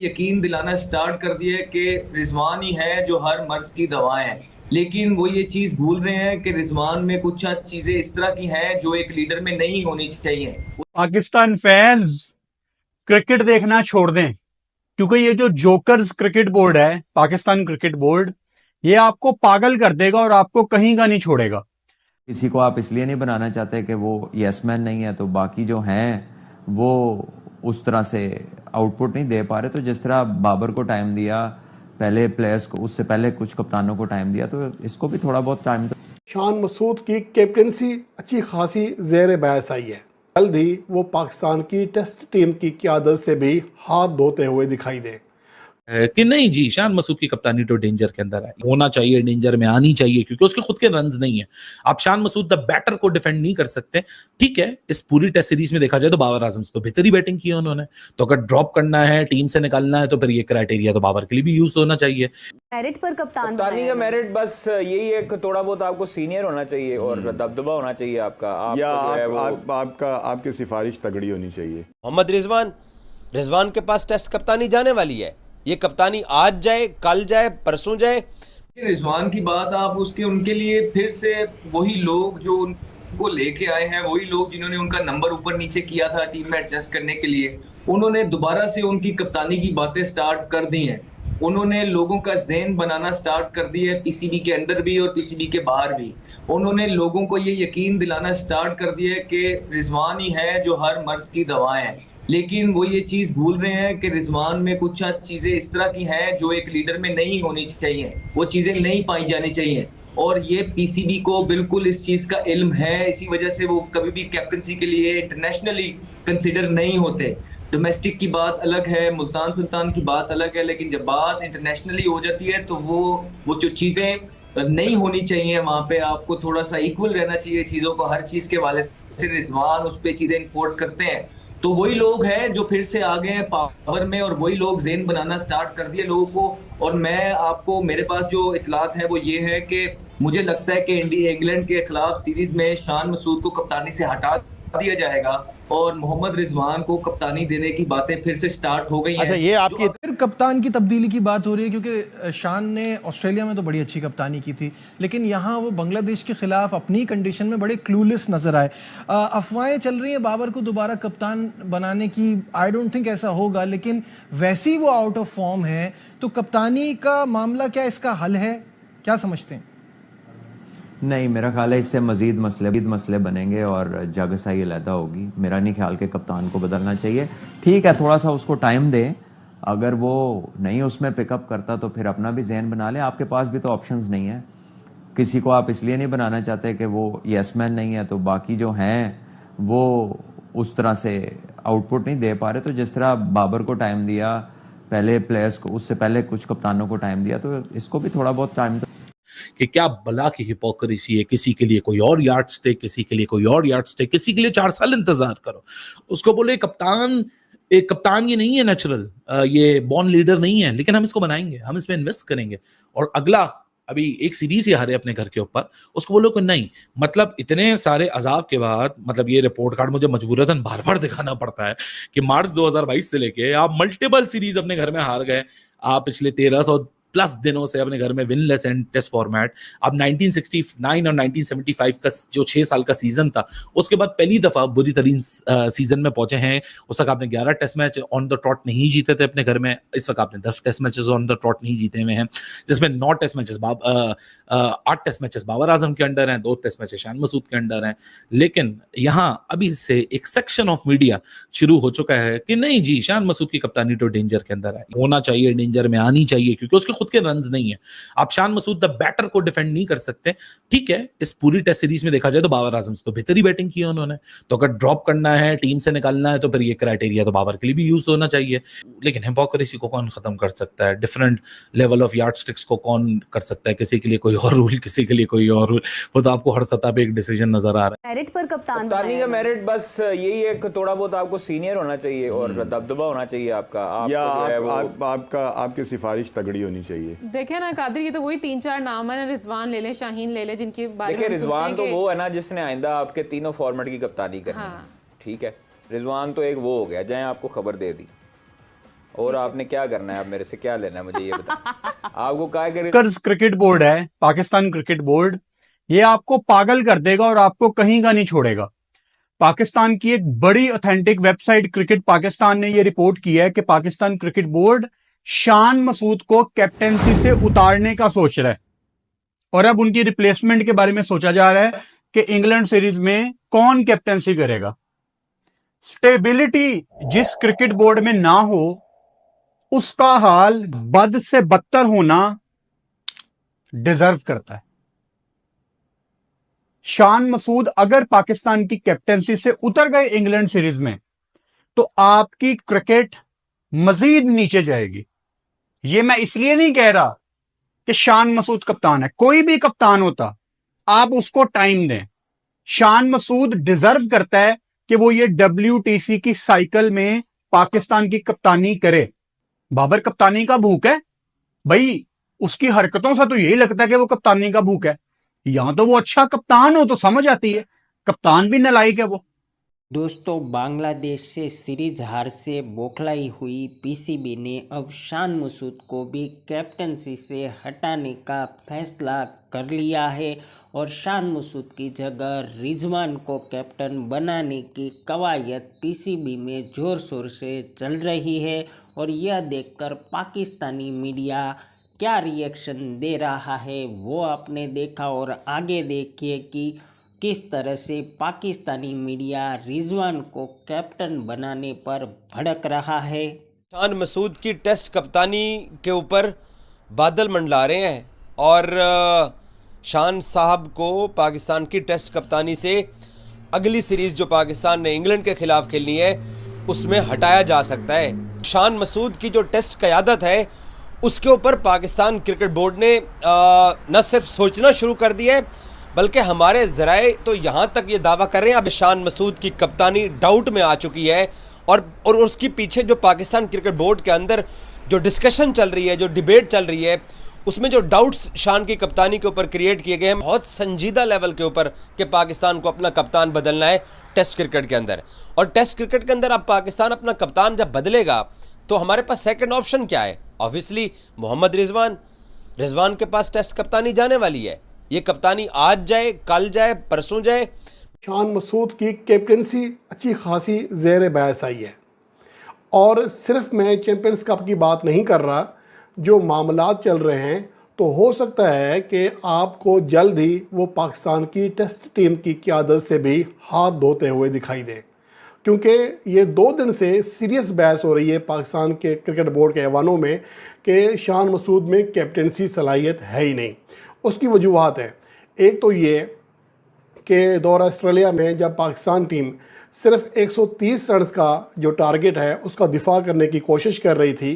यकीन दिलाना स्टार्ट कर दिया है कि रिजवान ही है जो हर मर्ज की दवाएं हैं। लेकिन वो ये चीज भूल रहे हैं कि रिजवान में कुछ चीजें इस तरह की हैं जो एक लीडर में नहीं होनी चाहिए। पाकिस्तान फैंस क्रिकेट देखना छोड़ दें, क्योंकि ये जो जोकर्स क्रिकेट बोर्ड है, पाकिस्तान क्रिकेट बोर्ड, ये आपको पागल कर देगा और आपको कहीं का नहीं छोड़ेगा। किसी को आप इसलिए नहीं बनाना चाहते कि वो यस मैन नहीं है, तो बाकी जो हैं वो उस तरह से आउटपुट नहीं दे पा रहे। तो जिस तरह बाबर को टाइम दिया, पहले प्लेयर्स को, उससे पहले कुछ कप्तानों को टाइम दिया, तो इसको भी थोड़ा बहुत टाइम। शान मसूद की कैप्टनसी अच्छी खासी ज़ेर बहस आई है। जल्द ही वो पाकिस्तान की टेस्ट टीम की क़यादत से भी हाथ धोते हुए दिखाई दे कि नहीं जी, शान मसूद की कप्तानी तो डेंजर के अंदर है, होना चाहिए, डेंजर में आनी चाहिए, क्योंकि उसके खुद के रन्स नहीं है। आप शान मसूद द बैटर को डिफेंड नहीं कर सकते। ठीक है, इस पूरी टेस्ट सीरीज में देखा जाए तो बाबर आजम से तो बेहतर ही बैटिंग की है उन्होंने। तो अगर ड्रॉप करना है, टीम से निकालना है, तो फिर ये क्राइटेरिया तो बाबर के लिए भी यूज होना चाहिए। मेरिट पर कप्तानी का मेरिट बस यही है कि थोड़ा बहुत आपको सीनियर होना चाहिए और दबदबा होना चाहिए आपका, आपकी सिफारिश तगड़ी होनी चाहिए। मोहम्मद रिजवान के पास टेस्ट कप्तानी जाने वाली है। ये कप्तानी आज जाए, कल जाए, परसों जाए। रिजवान की बात आप उसके उनके लिए फिर से वही लोग जो उनको लेके आए हैं, वही लोग जिन्होंने उनका नंबर ऊपर नीचे किया था टीम में एडजस्ट करने के लिए, उन्होंने दोबारा से उनकी कप्तानी की बातें स्टार्ट कर दी हैं। उन्होंने लोगों का ज़हन बनाना स्टार्ट कर दिया है, पीसीबी के अंदर भी और पीसीबी के बाहर भी। उन्होंने लोगों को ये यकीन दिलाना स्टार्ट कर दिया है कि रिजवान ही है जो हर मर्ज की दवाएं हैं। लेकिन वो ये चीज भूल रहे हैं कि रिजवान में कुछ चीजें इस तरह की हैं जो एक लीडर में नहीं होनी चाहिए, वो चीजें नहीं पाई जानी चाहिए। और ये पीसीबी को बिल्कुल इस चीज का इल्म है, इसी वजह से वो कभी भी कैप्टनसी के लिए इंटरनेशनली कंसिडर नहीं होते। डोमेस्टिक की बात अलग है, मुल्तान सुल्तान की बात अलग है, लेकिन जब बात इंटरनेशनली हो जाती है तो वो जो चीजें नहीं होनी चाहिए वहां पे आपको थोड़ा सा इक्वल रहना चाहिए चीजों को, हर चीज के वाले से रिजवान उस पर चीजें इन्फोर्स करते हैं। तो वही लोग हैं जो फिर से आ गए हैं पावर में और वही लोग ज़हन बनाना स्टार्ट कर दिए लोगों को। और मैं आपको, मेरे पास जो इतलात है वो ये है कि मुझे लगता है कि इंग्लैंड के खिलाफ सीरीज में शान मसूद को कप्तानी से हटा दिया जाएगा और मोहम्मद रिजवान को कप्तानी देने की बातें फिर से स्टार्ट हो गई हैं। अच्छा, ये आपकी फिर कप्तान की तब्दीली की बात हो रही है, क्योंकि शान ने ऑस्ट्रेलिया में तो बड़ी अच्छी कप्तानी की थी, लेकिन यहाँ वो बांग्लादेश के खिलाफ अपनी कंडीशन में बड़े क्लूलेस नजर आए। अफवाहें चल रही हैं बाबर को दोबारा कप्तान बनाने की। आई डोंट थिंक ऐसा होगा, लेकिन वैसे ही वो आउट ऑफ फॉर्म है, तो कप्तानी का मामला क्या इसका हल है? क्या समझते हैं? नहीं, मेरा ख्याल है इससे मजीद मसले बनेंगे और जगसाई अलहदा होगी। मेरा नहीं ख्याल के कप्तान को बदलना चाहिए। ठीक है, थोड़ा सा उसको टाइम दें, अगर वो नहीं उसमें पिकअप करता तो फिर अपना भी जहन बना ले। आपके पास भी तो ऑप्शंस नहीं है। किसी को आप इसलिए नहीं बनाना चाहते कि वो यस मैन नहीं है, तो बाकी जो हैं वो उस तरह से आउटपुट नहीं दे पा रहे। तो जिस तरह बाबर को टाइम दिया, पहले प्लेयर्स को, उससे पहले कुछ कप्तानों को टाइम दिया, तो इसको भी थोड़ा बहुत टाइम। कि क्या बला की हिपोक्रेसी है, किसी के लिए कोई और यार्ड स्टिक, किसी के लिए कोई और यार्ड स्टिक, किसी के लिए 4 साल इंतजार करो। उसको बोले कप्तान, एक कप्तान ये नहीं है नेचुरल, ये बॉर्न लीडर नहीं है, लेकिन हम इसको बनाएंगे, हम इसमें इन्वेस्ट करेंगे। और अगला अभी एक सीरीज ही हारे अपने घर के ऊपर, उसको बोलो कि नहीं। मतलब इतने सारे अजाब के बाद, मतलब ये रिपोर्ट कार्ड मुझे मजबूरतन बार बार दिखाना पड़ता है कि मार्च 2022 से लेके आप मल्टीपल सीरीज अपने घर में हार गए। आप पिछले 1300 प्लस दिनों से अपने घर में विनलेस एंड टेस्ट फॉर्मेट। अब 1969 और 1975 का जो 6 साल का सीजन था, उसके बाद पहली दफा बुरी तरीन सीजन में पहुंचे हैं। उस वक्त आपने 11 test match on the trot नहीं जीते थे अपने घर में। इस वक्त आपने 10 test matches on the trot नहीं जीते हुए हैं, जिसमें 9 test matches 8 test matches Babar Azam के अंडर हैं, 2 टेस्ट मैचेस शान मसूद के अंडर हैं। लेकिन यहाँ अभी से एक सेक्शन ऑफ मीडिया शुरू हो चुका है कि नहीं जी, शान मसूद की कप्तानी तो डेंजर के अंदर है, होना चाहिए, डेंजर में आनी चाहिए, क्योंकि उसके खुद के रन्स नहीं है। आप शान मसूद द बैटर को डिफेंड नहीं कर सकते। ठीक है, इस पूरी टेस्ट सीरीज में देखा जाए तो बाबर आजम से तो बेहतर ही बैटिंग की है उन्होंने। तो अगर ड्रॉप करना है, टीम से निकालना है, तो फिर ये क्राइटेरिया तो बाबर के लिए भी यूज होना चाहिए। लेकिन हिपोक्रेसी को कौन खत्म कर सकता है? डिफरेंट लेवल ऑफ यार्डस्टिक्स को कौन कर सकता है? किसी के लिए कोई और रूल, किसी के लिए कोई और रूल। वो तो आपको हर सतह पे एक डिसीजन नजर आ रहा है। मेरिट पर कप्तानी का मेरिट बस यही है कि थोड़ा बहुत आपको सीनियर होना चाहिए और दबदबा होना चाहिए आपका, आपकी सिफारिश तगड़ी होनी चाहिए। देखे ना कादिर, ये तो वही 3-4 नाम है, रिजवान ले ले, शाहीन ले ले, जिनके बारे में रिजवान तो वो है ना जिसने आइंदा आपके तीनों फॉर्मेट की कप्तानी करनी है। ठीक है, रिजवान तो एक वो हो गया, जाए आपको खबर दे दी। और आपने क्या करना है, आप मेरे से क्या लेना है, मुझे ये बताओ। आपको क्या करे क्रिकेट बोर्ड है, पाकिस्तान क्रिकेट बोर्ड, ये आपको पागल कर देगा और आपको कहीं का नहीं छोड़ेगा। पाकिस्तान की एक बड़ी ऑथेंटिक वेबसाइट क्रिकेट पाकिस्तान ने यह रिपोर्ट किया है कि पाकिस्तान क्रिकेट बोर्ड शान मसूद को कैप्टेंसी से उतारने का सोच रहा है और अब उनकी रिप्लेसमेंट के बारे में सोचा जा रहा है कि इंग्लैंड सीरीज में कौन कैप्टेंसी करेगा। स्टेबिलिटी जिस क्रिकेट बोर्ड में ना हो उसका हाल बद से बदतर होना डिजर्व करता है। शान मसूद अगर पाकिस्तान की कैप्टेंसी से उतर गए इंग्लैंड सीरीज में तो आपकी क्रिकेट मजीद नीचे जाएगी। यह मैं इसलिए नहीं कह रहा कि शान मसूद कप्तान है, कोई भी कप्तान होता, आप उसको टाइम दें। शान मसूद डिजर्व करता है कि वो ये WTC की साइकिल में पाकिस्तान की कप्तानी करे। बाबर कप्तानी का भूख है भाई, उसकी हरकतों से तो यही लगता है कि वो कप्तानी का भूख है। यहां तो वो अच्छा कप्तान हो तो समझ आती है, कप्तान भी नालायक है वो। दोस्तों, बांग्लादेश से सीरीज हार से बौखलाई हुई PCB ने अब शान मसूद को भी कैप्टनसी से हटाने का फैसला कर लिया है और शान मसूद की जगह रिजवान को कैप्टन बनाने की कवायद PCB में ज़ोर शोर से चल रही है। और यह देखकर पाकिस्तानी मीडिया क्या रिएक्शन दे रहा है वो आपने देखा, और आगे देखिए कि किस तरह से पाकिस्तानी मीडिया रिजवान को कैप्टन बनाने पर भड़क रहा है। शान मसूद की टेस्ट कप्तानी के ऊपर बादल मंडला रहे हैं और शान साहब को पाकिस्तान की टेस्ट कप्तानी से अगली सीरीज़ जो पाकिस्तान ने इंग्लैंड के खिलाफ खेलनी है उसमें हटाया जा सकता है। शान मसूद की जो टेस्ट क़यादत है उसके ऊपर पाकिस्तान क्रिकेट बोर्ड ने न सिर्फ सोचना शुरू कर दिया है बल्कि हमारे ज़राए तो यहाँ तक ये दावा कर रहे हैं अब शान मसूद की कप्तानी डाउट में आ चुकी है और उसके पीछे जो पाकिस्तान क्रिकेट बोर्ड के अंदर जो डिस्कशन चल रही है, जो डिबेट चल रही है, उसमें जो डाउट्स शान की कप्तानी के ऊपर क्रिएट किए गए हैं बहुत संजीदा लेवल के ऊपर कि पाकिस्तान को अपना कप्तान बदलना है टेस्ट क्रिकेट के अंदर। और टेस्ट क्रिकेट के अंदर अब पाकिस्तान अपना कप्तान जब बदलेगा तो हमारे पास सेकंड ऑप्शन क्या है? ऑब्वियसली मोहम्मद रिजवान के पास टेस्ट कप्तानी जाने वाली है। ये कप्तानी आज जाए, कल जाए, परसों जाए। शान मसूद की कैप्टनसी अच्छी खासी ज़ेर बहस आई है और सिर्फ मैं चैम्पियंस कप की बात नहीं कर रहा, जो मामलात चल रहे हैं तो हो सकता है कि आपको जल्द ही वो पाकिस्तान की टेस्ट टीम की क़यादत से भी हाथ धोते हुए दिखाई दे, क्योंकि ये 2 दिन से सीरियस बहस हो रही है पाकिस्तान के क्रिकेट बोर्ड के ऐवानों में कि शान मसूद में कैप्टनसी सलाहियत है ही नहीं। उसकी वजूहत हैं, एक तो ये कि दौरा ऑस्ट्रेलिया में जब पाकिस्तान टीम सिर्फ 130 रन्स का जो टारगेट है उसका दिफा करने की कोशिश कर रही थी,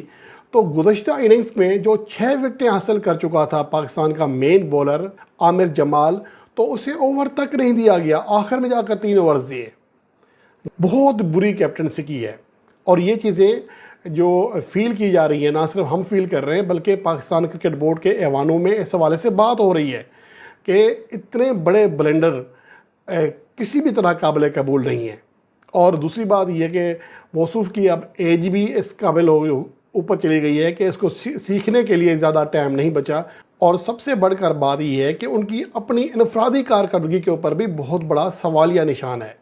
तो गुज़श्ता इनिंग्स में जो 6 विकेटें हासिल कर चुका था पाकिस्तान का मेन बॉलर आमिर जमाल, तो उसे ओवर तक नहीं दिया गया, आखिर में जाकर 3 ओवर्स दिए। बहुत बुरी कैप्टनसी की है और ये चीज़ें जो फील की जा रही है, ना सिर्फ हम फील कर रहे हैं बल्कि पाकिस्तान क्रिकेट बोर्ड के ऐवानों में इस हवाले से बात हो रही है कि इतने बड़े ब्लेंडर किसी भी तरह काबिल कबूल नहीं है। और दूसरी बात यह कि मौसूफ की अब एज भी इस काबिल ऊपर चली गई है कि इसको सीखने के लिए ज़्यादा टाइम नहीं बचा। और सबसे बढ़कर बात यह है कि उनकी अपनी इनफरादी कारकर्दगी के ऊपर भी बहुत बड़ा सवालिया निशान है।